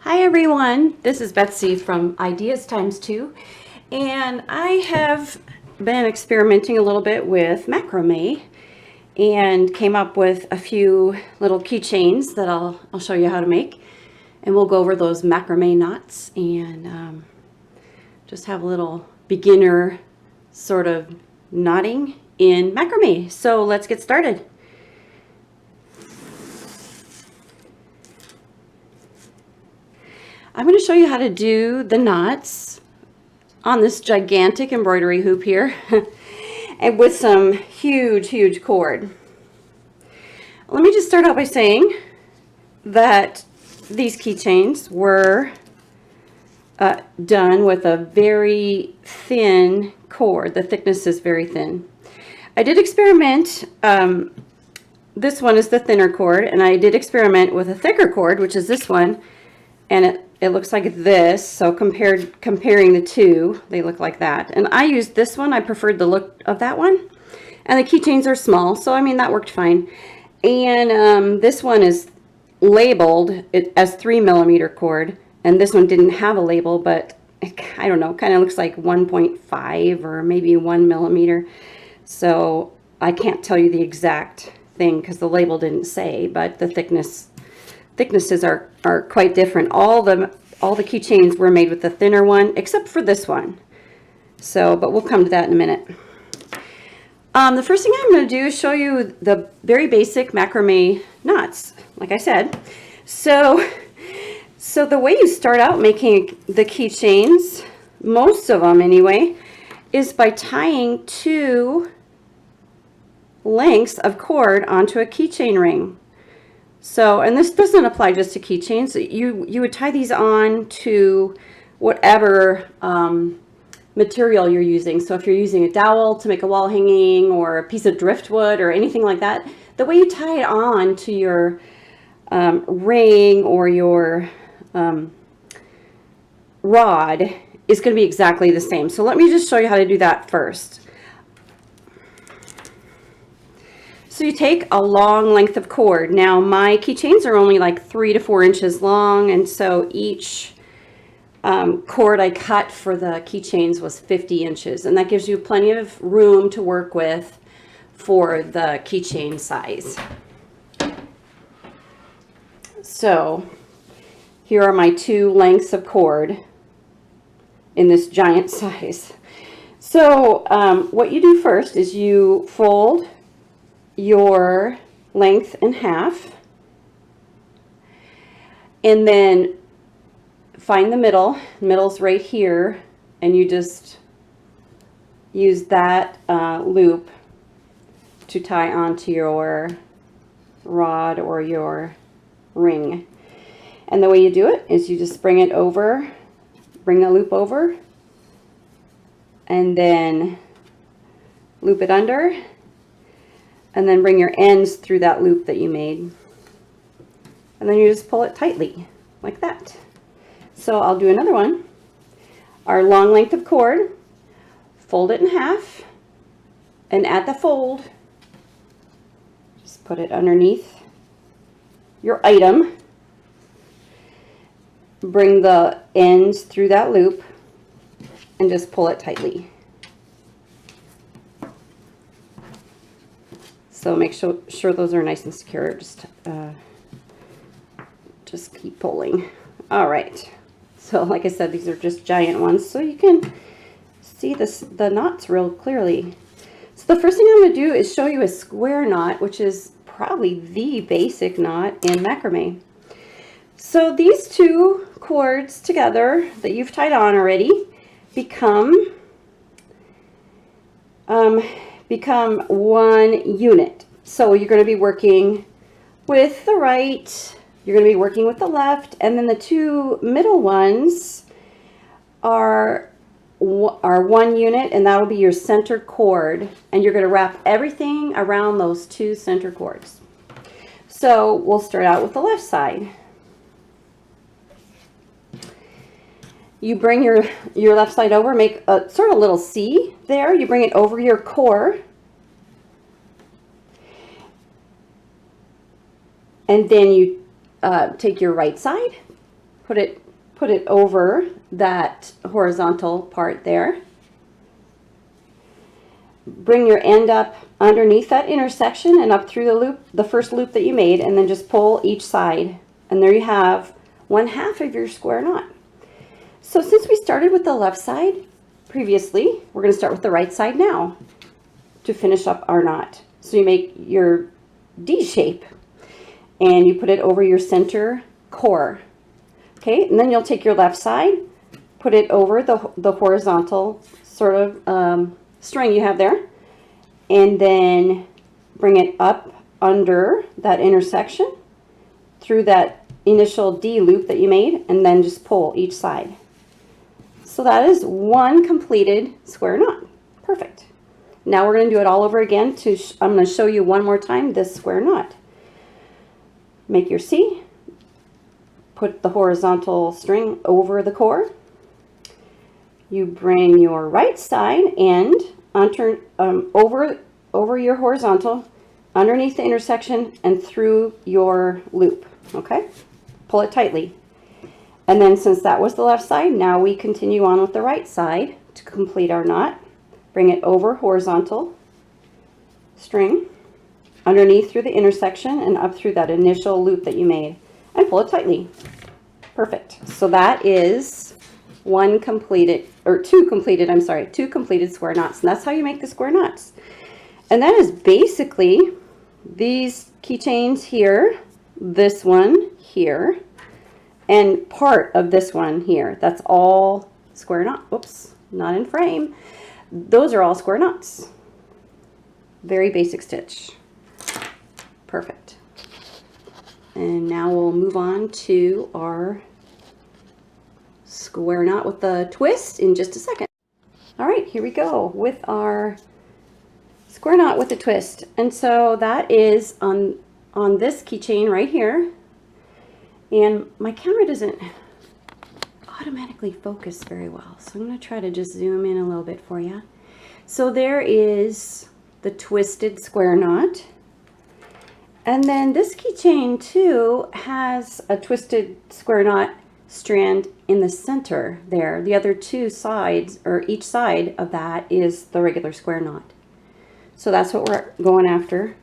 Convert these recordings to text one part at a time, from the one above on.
Hi everyone, this is Betsy from Ideas Times 2, and I have been experimenting a little bit with macrame and came up with a few little keychains that I'll show you how to make, and we'll go over those macrame knots and just have a little beginner sort of knotting in macrame. So let's get started. I'm going to show you how to do the knots on this gigantic embroidery hoop here and with some huge cord. Let me just start out by saying that these keychains were done with a very thin cord. The thickness is very thin. I did experiment. This one is the thinner cord, and I did experiment with a thicker cord, which is this one, and it looks like this. So comparing the two, they look like that. And I used this one. I preferred the look of that one. And the keychains are small, so I mean that worked fine. And this one is labeled as 3mm cord, and this one didn't have a label, but I don't know, kind of looks like 1.5 or maybe 1mm. So I can't tell you the exact thing because the label didn't say, but the thicknesses are quite different. All the keychains were made with the thinner one, except for this one. So, but we'll come to that in a minute. The first thing I'm going to do is show you the very basic macrame knots, like I said. So the way you start out making the keychains, most of them anyway, is by tying 2 lengths of cord onto a keychain ring. So, and this doesn't apply just to keychains. You would tie these on to whatever material you're using. So if you're using a dowel to make a wall hanging or a piece of driftwood or anything like that, the way you tie it on to your ring or your rod is going to be exactly the same. So let me just show you how to do that first. So you take a long length of cord. Now my keychains are only like 3 to 4 inches long, and so each cord I cut for the keychains was 50 inches, and that gives you plenty of room to work with for the keychain size. So here are my 2 lengths of cord in this giant size. So what you do first is you fold your length in half, and then find the middle. Middle's right here, and you just use that loop to tie onto your rod or your ring. And the way you do it is you just bring it over, bring the loop over, and then loop it under, and then bring your ends through that loop that you made. And then you just pull it tightly, like that. So I'll do another one. Our long length of cord, fold it in half, and at the fold, just put it underneath your item. Bring the ends through that loop, and just pull it tightly. So make sure those are nice and secure. Just keep pulling. All right. So like I said, these are just giant ones, so you can see the knots real clearly. So the first thing I'm going to do is show you a square knot, which is probably the basic knot in macrame. So these 2 cords together that you've tied on already become one unit. So you're going to be working with the right, you're going to be working with the left, and then the 2 middle ones are 1 unit, and that'll be your center cord, and you're going to wrap everything around those 2 center cords. So we'll start out with the left side. You bring your left side over, make a sort of little C there. You bring it over your core, and then you take your right side, put it over that horizontal part there. Bring your end up underneath that intersection and up through the loop, the first loop that you made, and then just pull each side. And there you have 1/2 of your square knot. So since we started with the left side previously, we're going to start with the right side now to finish up our knot. So you make your D shape and you put it over your center core. Okay, and then you'll take your left side, put it over the horizontal sort of string you have there, and then bring it up under that intersection through that initial D loop that you made, and then just pull each side. So that is one completed square knot. Perfect. Now we're going to do it all over again. I'm going to show you one more time this square knot. Make your C, put the horizontal string over the core. You bring your right side end over your horizontal, underneath the intersection, and through your loop. Okay, pull it tightly. And then since that was the left side, now we continue on with the right side to complete our knot. Bring it over horizontal string, underneath through the intersection, and up through that initial loop that you made, and pull it tightly. Perfect. So that is two completed square knots. And that's how you make the square knots. And that is basically these keychains here, this one here, and part of this one here. That's all square knot. Oops, not in frame. Those are all square knots. Very basic stitch. Perfect. And now we'll move on to our square knot with the twist in just a second. All right, here we go with our square knot with the twist. And so that is on this keychain right here. And my camera doesn't automatically focus very well, so I'm going to try to just zoom in a little bit for you. So there is the twisted square knot. And then this keychain too has a twisted square knot strand in the center there. The other two sides, or each side of that, is the regular square knot. So that's what we're going after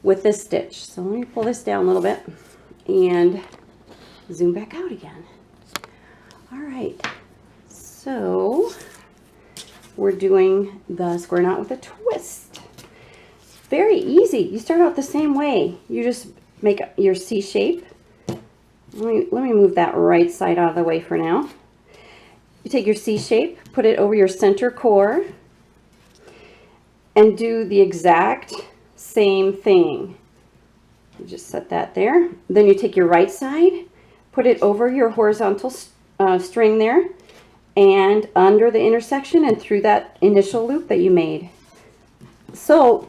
with this stitch. So let me pull this down a little bit and zoom back out again. All right, so we're doing the square knot with a twist. Very easy. You start out the same way. You just make your C shape. Let me move that right side out of the way for now. You take your C shape, put it over your center core, and do the exact same thing. You just set that there. Then you take your right side, put it over your horizontal string there, and under the intersection and through that initial loop that you made. So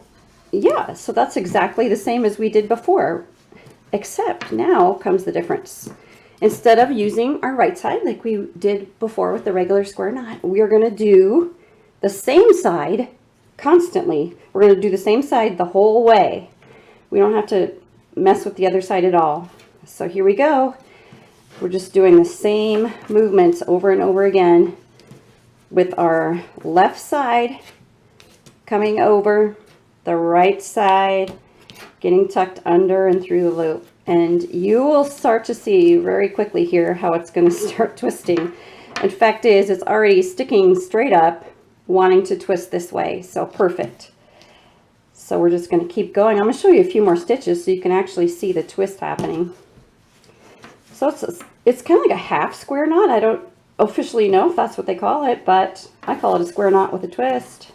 yeah, so that's exactly the same as we did before, except now comes the difference. Instead of using our right side like we did before with the regular square knot, we are going to do the same side constantly. We're going to do the same side the whole way. We don't have to mess with the other side at all. So here we go. We're just doing the same movements over and over again with our left side coming over, the right side getting tucked under and through the loop. And you will start to see very quickly here how it's going to start twisting. In fact is, it's already sticking straight up, wanting to twist this way. So perfect. So we're just going to keep going. I'm going to show you a few more stitches so you can actually see the twist happening. So it's kind of like a half square knot. I don't officially know if that's what they call it, but I call it a square knot with a twist.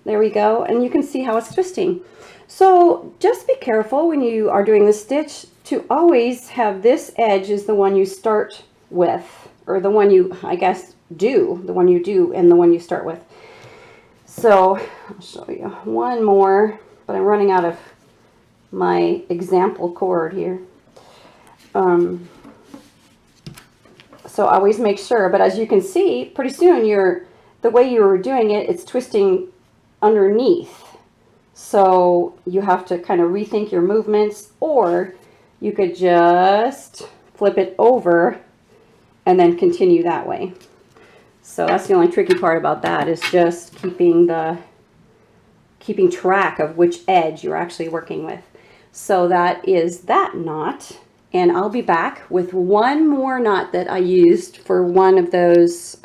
There we go. And you can see how it's twisting. So just be careful when you are doing the stitch to always have this edge is the one you start with, or the one you, I guess, do, the one you do and the one you start with. So I'll show you one more, but I'm running out of my example cord here. So always make sure, but as you can see, pretty soon the way you were doing it, it's twisting underneath. So you have to kind of rethink your movements, or you could just flip it over and then continue that way. So that's the only tricky part about that, is just keeping track of which edge you're actually working with. So that is that knot, and I'll be back with one more knot that I used for one of those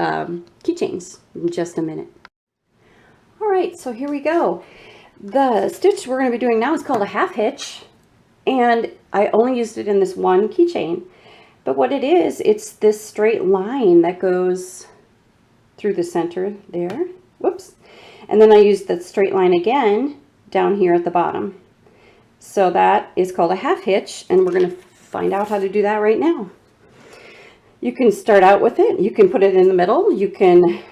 keychains in just a minute. All right, so here we go. The stitch we're going to be doing now is called a half hitch, and I only used it in this one keychain. But what it is, it's this straight line that goes through the center there. Whoops. And then I used that straight line again down here at the bottom. So that is called a half hitch, and we're going to find out how to do that right now. You can start out with it. You can put it in the middle. You can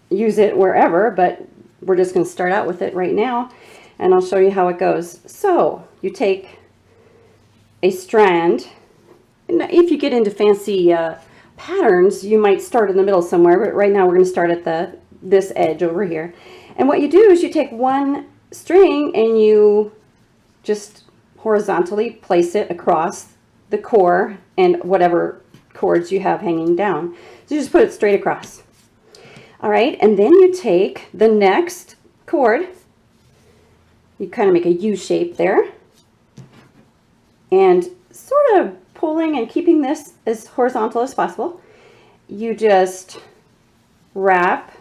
use it wherever, but we're just going to start out with it right now, and I'll show you how it goes. So you take a strand. If you get into fancy patterns, you might start in the middle somewhere, but right now we're going to start at this edge over here. And what you do is you take one string and you just horizontally place it across the core and whatever cords you have hanging down. So you just put it straight across. All right, and then you take the next cord, you kind of make a U shape there, and sort of pulling and keeping this as horizontal as possible, you just wrap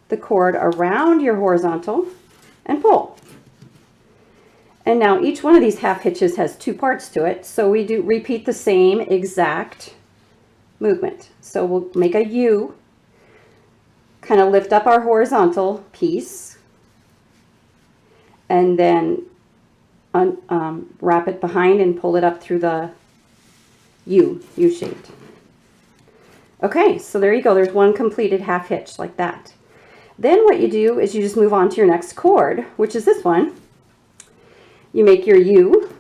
the cord around your horizontal and pull. And now each one of these half hitches has two parts to it, so we do repeat the same exact movement. So we'll make a U, kind of lift up our horizontal piece, and then wrap it behind and pull it up through the U-shaped. Okay, so there you go. There's one completed half hitch like that. Then what you do is you just move on to your next cord, which is this one. You make your U.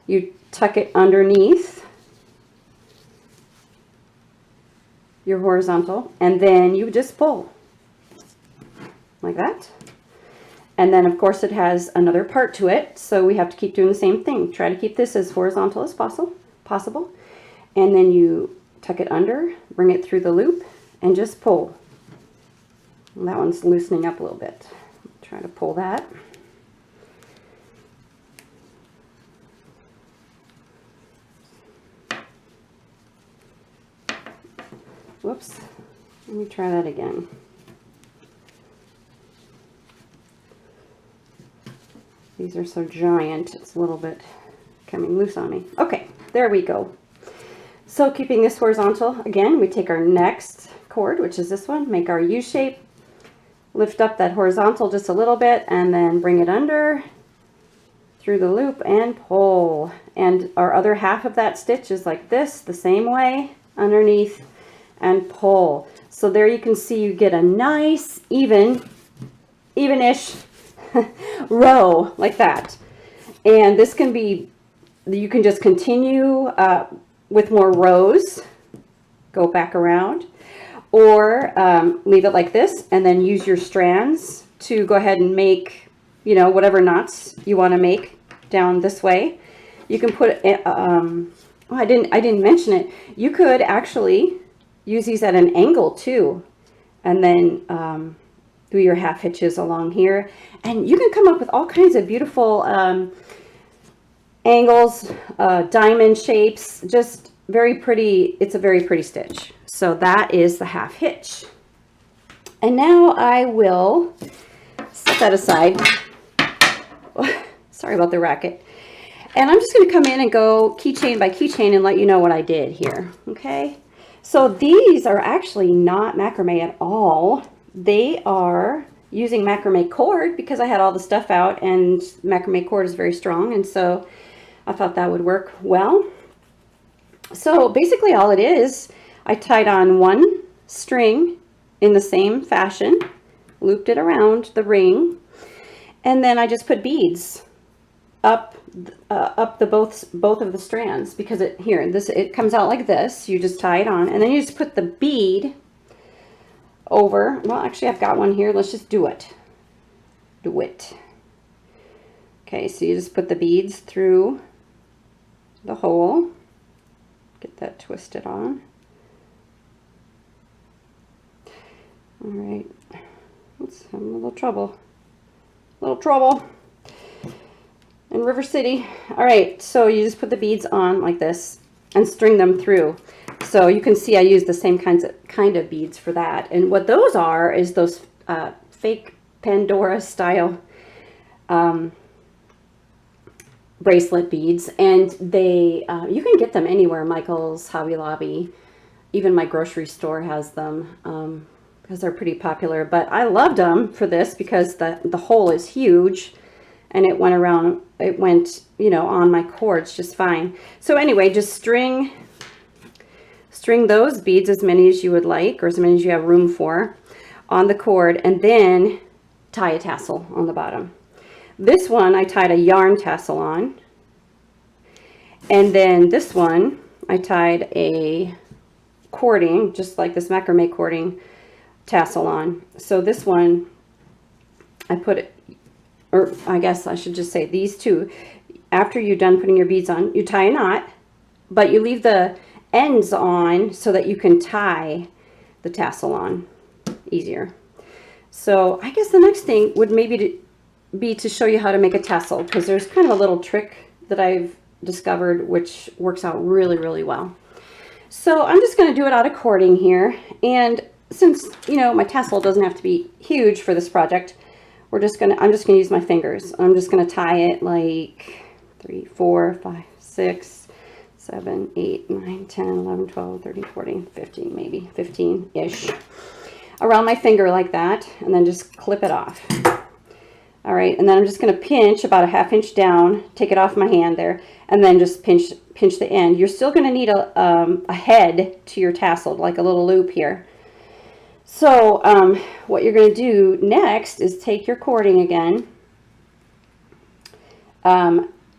You tuck it underneath your horizontal, and then you just pull like that. And then of course it has another part to it, so we have to keep doing the same thing. Try to keep this as horizontal as possible. And then you tuck it under, bring it through the loop, and just pull. And that one's loosening up a little bit. Try to pull that. Whoops. Let me try that again. These are so giant, it's a little bit coming loose on me. Okay, there we go. So keeping this horizontal, again, we take our next cord, which is this one, make our U shape, lift up that horizontal just a little bit, and then bring it under through the loop and pull. And our other half of that stitch is like this, the same way, underneath and pull. So there you can see you get a nice, even-ish row like that. And this can be, you can just continue with more rows, go back around, or leave it like this and then use your strands to go ahead and make, you know, whatever knots you want to make down this way. You can put oh, I didn't mention it. You could actually use these at an angle too, and then do your half hitches along here, and you can come up with all kinds of beautiful angles, diamond shapes, just very pretty. It's a very pretty stitch. So that is the half hitch. And now I will set that aside. Sorry about the racket. And I'm just going to come in and go keychain by keychain and let you know what I did here. Okay. So these are actually not macrame at all. They are using macrame cord because I had all the stuff out, and macrame cord is very strong, and so I thought that would work well. So basically all it is, I tied on one string in the same fashion, looped it around the ring, and then I just put beads up the both of the strands, because it comes out like this. You just tie it on, and then you just put the bead over. Well, actually I've got one here. Let's just do it. Okay, so you just put the beads through the hole. Get that twisted on. All right. Oops, having a little trouble. In River City. All right, so you just put the beads on like this and string them through. So you can see I use the same kind of beads for that. And what those are is those fake Pandora style bracelet beads, and they you can get them anywhere. Michael's, Hobby Lobby, even my grocery store has them because they're pretty popular. But I loved them for this because the hole is huge, and it went around. It went, you know, on my cords just fine. So anyway, just string those beads, as many as you would like, or as many as you have room for, on the cord, and then tie a tassel on the bottom. This one I tied a yarn tassel on, and then this one I tied a cording, just like this macrame cording tassel on. So this one I put it, or I guess I should just say these two, after you're done putting your beads on, you tie a knot, but you leave the ends on so that you can tie the tassel on easier. So I guess the next thing would maybe be to show you how to make a tassel, because there's kind of a little trick that I've discovered which works out really, really well. So I'm just going to do it out of cording here, and since, you know, my tassel doesn't have to be huge for this project, I'm just going to use my fingers. I'm just going to tie it like 3, 4, 5, 6, 7, 8, 9, 10, 11, 12, 13, 14, 15, maybe 15-ish around my finger like that, and then just clip it off. All right, and then I'm just going to pinch about a ½ inch down, take it off my hand there, and then just pinch the end. You're still going to need a head to your tassel, like a little loop here. So what you're going to do next is take your cording again,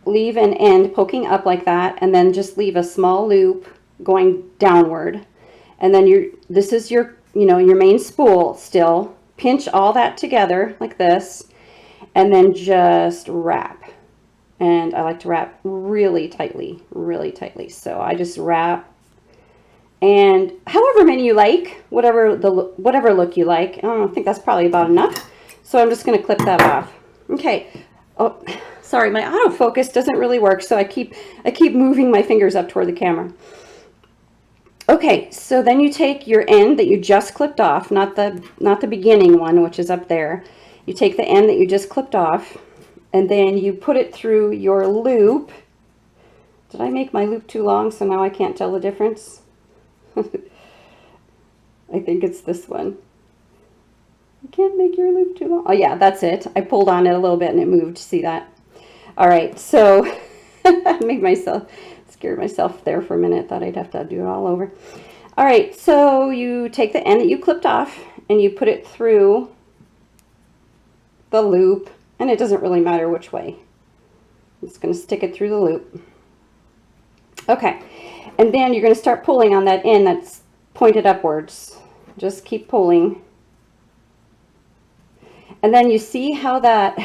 leave an end poking up like that, and then just leave a small loop going downward. And then this is your, you know, your main spool still. Pinch all that together like this, and then just wrap. And I like to wrap really tightly, really tightly. So I just wrap, and however many you like, whatever look you like. I think that's probably about enough. So I'm just going to clip that off. Okay. Oh, sorry, my autofocus doesn't really work, so I keep moving my fingers up toward the camera. Okay, so then you take your end that you just clipped off, not the beginning one, which is up there. You take the end that you just clipped off, and then you put it through your loop. Did I make my loop too long, so now I can't tell the difference? I think it's this one. You can't make your loop too long. Oh yeah, that's it. I pulled on it a little bit and it moved. See that? All right, so I scared myself there for a minute. Thought I'd have to do it all over. All right, so you take the end that you clipped off and you put it through the loop, and it doesn't really matter which way. I'm just going to stick it through the loop. Okay, and then you're going to start pulling on that end that's pointed upwards. Just keep pulling. And then you see how that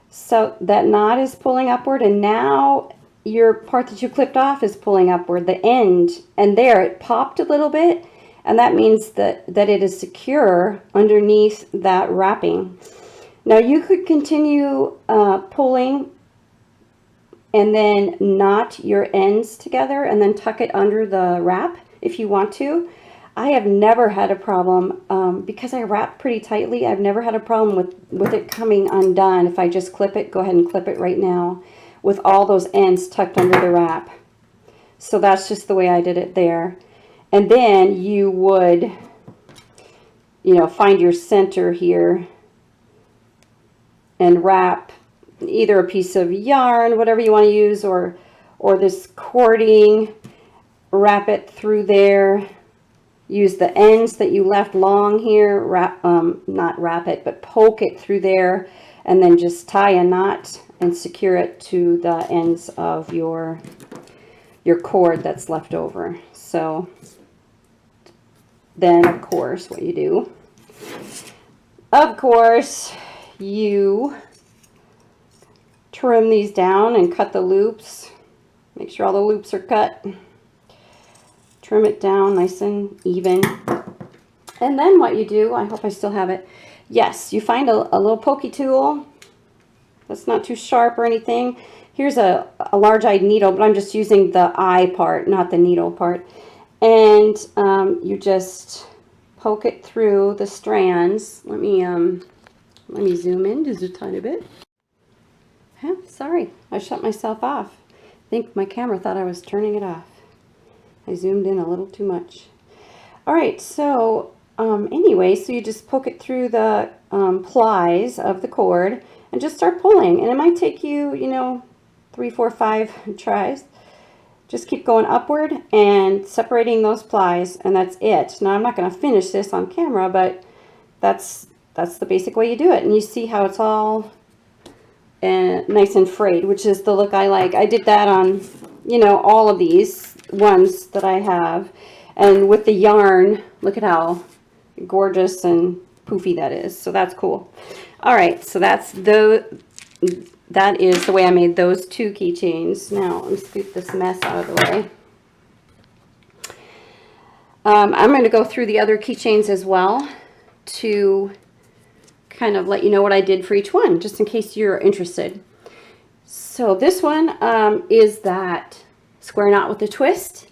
so that knot is pulling upward, and now your part that you clipped off is pulling upward, the end, and there it popped a little bit, and that means that it is secure underneath that wrapping. Now you could continue pulling and then knot your ends together and then tuck it under the wrap if you want to. I have never had a problem because I wrap pretty tightly. I've never had a problem with it coming undone. If I just clip it, go ahead and clip it right now with all those ends tucked under the wrap. So that's just the way I did it there. And then you would, you know, find your center here and wrap either a piece of yarn, whatever you want to use, or this cording, wrap it through there. Use the ends that you left long here, not wrap it, but poke it through there, and then just tie a knot and secure it to the ends of your cord that's left over. So then, of course, what you do, of course, you trim these down and cut the loops. Make sure all the loops are cut. Trim it down nice and even. And then what you do, I hope I still have it. Yes, you find a little pokey tool that's not too sharp or anything. Here's a large-eyed needle, but I'm just using the eye part, not the needle part. And you just poke it through the strands. Let me zoom in just a tiny bit. Sorry, I shut myself off. I think my camera thought I was turning it off. I zoomed in a little too much. All right, so anyway, so you just poke it through the plies of the cord and just start pulling. And it might take you, you know, 3, 4, 5 tries. Just keep going upward and separating those plies, and that's it. Now I'm not going to finish this on camera, but that's the basic way you do it. And you see how it's all nice and frayed, which is the look I like. I did that on, you know, all of these ones that I have. And with the yarn, look at how gorgeous and poofy that is. So that's cool. All right, so that is the way I made those 2 keychains. Now, let me scoop this mess out of the way. I'm going to go through the other keychains as well to kind of let you know what I did for each one, just in case you're interested. So this one is that square knot with the twist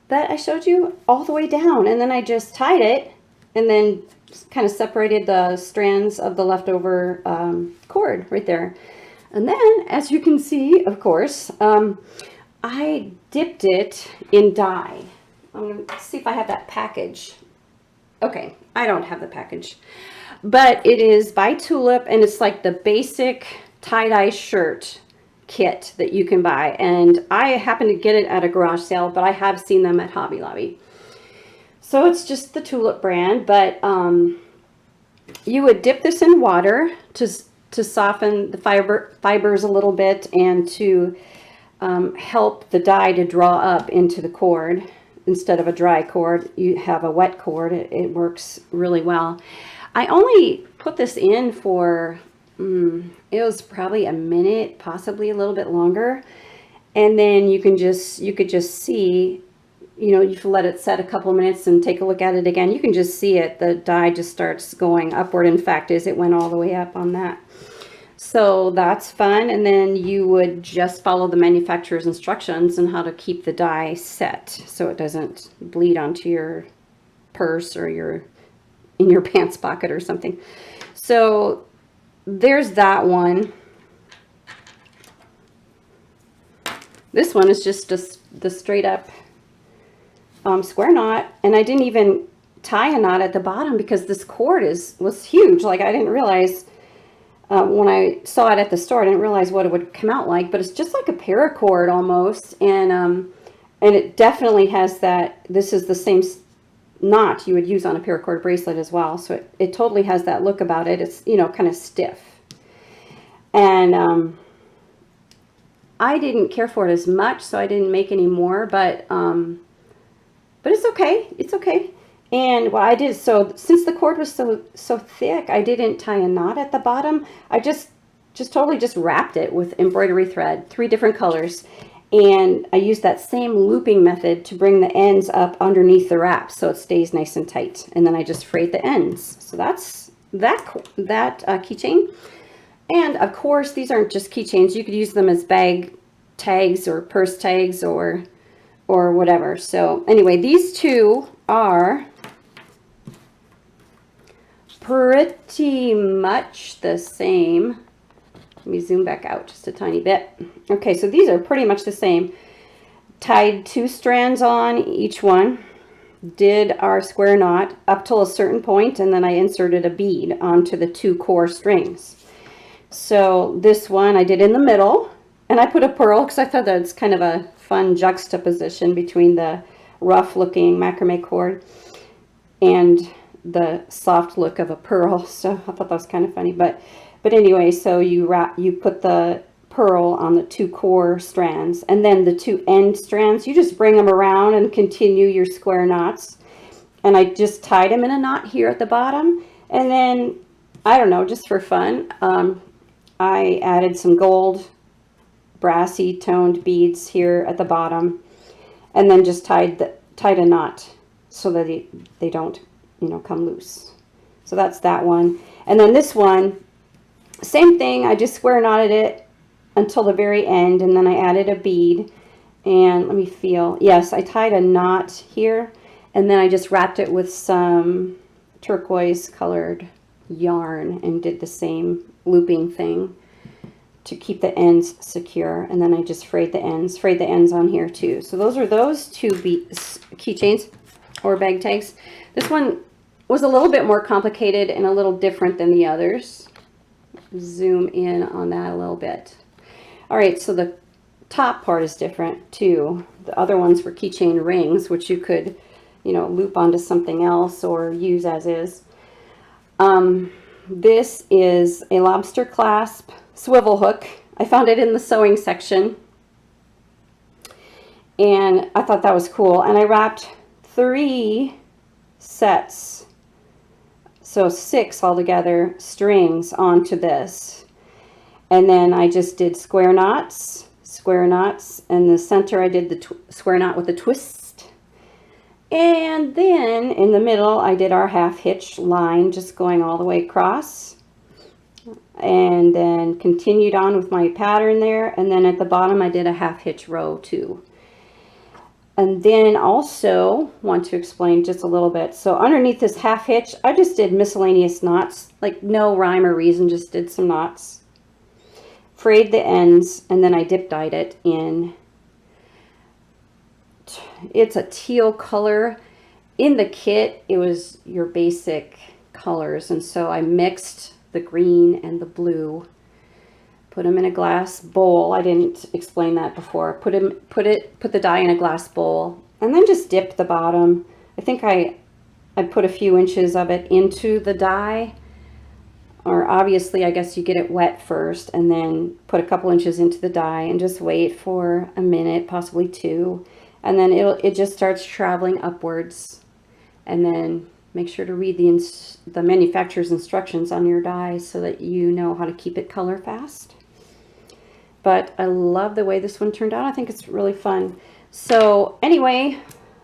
that I showed you all the way down, and then I just tied it and then kind of separated the strands of the leftover cord right there. And then, as you can see, of course, I dipped it in dye. I'm going to see if I have that package. Okay, I don't have the package, but it is by Tulip, and it's like the basic tie-dye shirt kit that you can buy. And I happen to get it at a garage sale, but I have seen them at Hobby Lobby. So it's just the Tulip brand, but you would dip this in water to soften the fibers a little bit and to help the dye to draw up into the cord. Instead of a dry cord, you have a wet cord. It works really well. I only put this in for, it was probably a minute, possibly a little bit longer. And then you could just see, you know, you let it set a couple of minutes and take a look at it again. You can just see it. The dye just starts going upward. In fact, it went all the way up on that. So that's fun. And then you would just follow the manufacturer's instructions on how to keep the dye set so it doesn't bleed onto your purse or in your pants pocket or something. So there's that one. This one is just the straight up square knot, and I didn't even tie a knot at the bottom because this cord was huge. Like, I didn't realize when I saw it at the store, I didn't realize what it would come out like, but it's just like a paracord almost. And it definitely has that. This is the same knot you would use on a paracord bracelet as well. So it totally has that look about it. It's, you know, kind of stiff. And I didn't care for it as much, so I didn't make any more, but it's okay. It's okay. And what I did, so since the cord was so thick, I didn't tie a knot at the bottom. I just totally just wrapped it with embroidery thread, 3 different colors. And I used that same looping method to bring the ends up underneath the wrap so it stays nice and tight. And then I just frayed the ends. So that's that keychain. And of course, these aren't just keychains. You could use them as bag tags or purse tags or whatever. So anyway, these 2 are pretty much the same. Let me zoom back out just a tiny bit. Okay, so these are pretty much the same. Tied 2 strands on each one, did our square knot up till a certain point, and then I inserted a bead onto the 2 core strings. So this one I did in the middle, and I put a pearl because I thought that's kind of a fun juxtaposition between the rough looking macrame cord and the soft look of a pearl. So I thought that was kind of funny, but anyway, so you put the pearl on the 2 core strands, and then the 2 end strands, you just bring them around and continue your square knots. And I just tied them in a knot here at the bottom, and then I don't know, just for fun, I added some gold brassy toned beads here at the bottom, and then just tied a knot so that they don't, you know, come loose. So that's that one. And then this one, same thing. I just square knotted it until the very end, and then I added a bead. And let me feel. Yes, I tied a knot here, and then I just wrapped it with some turquoise colored yarn and did the same looping thing to keep the ends secure. And then I just frayed the ends on here too. So those are those two keychains or bag tags. This one was a little bit more complicated and a little different than the others. Zoom in on that a little bit. All right, so the top part is different too. The other ones were keychain rings, which you could, you know, loop onto something else or use as is. This is a lobster clasp swivel hook. I found it in the sewing section, and I thought that was cool. And I wrapped 3 sets, so 6 altogether, strings onto this. And then I just did square knots, and the center I did the square knot with a twist. And then in the middle I did our half hitch line, just going all the way across. And then continued on with my pattern there. And then at the bottom I did a half hitch row too. And then also want to explain just a little bit. So underneath this half hitch, I just did miscellaneous knots, like no rhyme or reason, just did some knots. Frayed the ends, and then I dip dyed it in. It's a teal color. In the kit, it was your basic colors, and so I mixed the green and the blue. Put them in a glass bowl. I didn't explain that before. Put the dye in a glass bowl, and then just dip the bottom. I think I put a few inches of it into the dye. Or obviously, I guess you get it wet first and then put a couple inches into the dye and just wait for a minute, possibly 2. And then it just starts traveling upwards. And then make sure to read the manufacturer's instructions on your dye so that you know how to keep it color fast. But I love the way this one turned out. I think it's really fun. So anyway,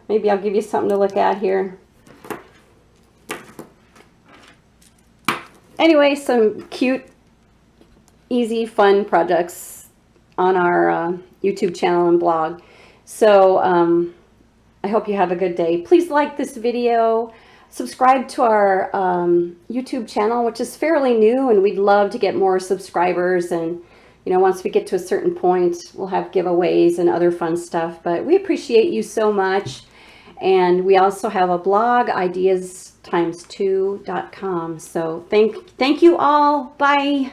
maybe I'll give you something to look at here. Anyway, some cute, easy, fun projects on our YouTube channel and blog. So I hope you have a good day. Please like this video. Subscribe to our YouTube channel, which is fairly new, and we'd love to get more subscribers. And, you know, once we get to a certain point, we'll have giveaways and other fun stuff. But we appreciate you so much. And we also have a blog, ideas times2.com. So thank you all. Bye.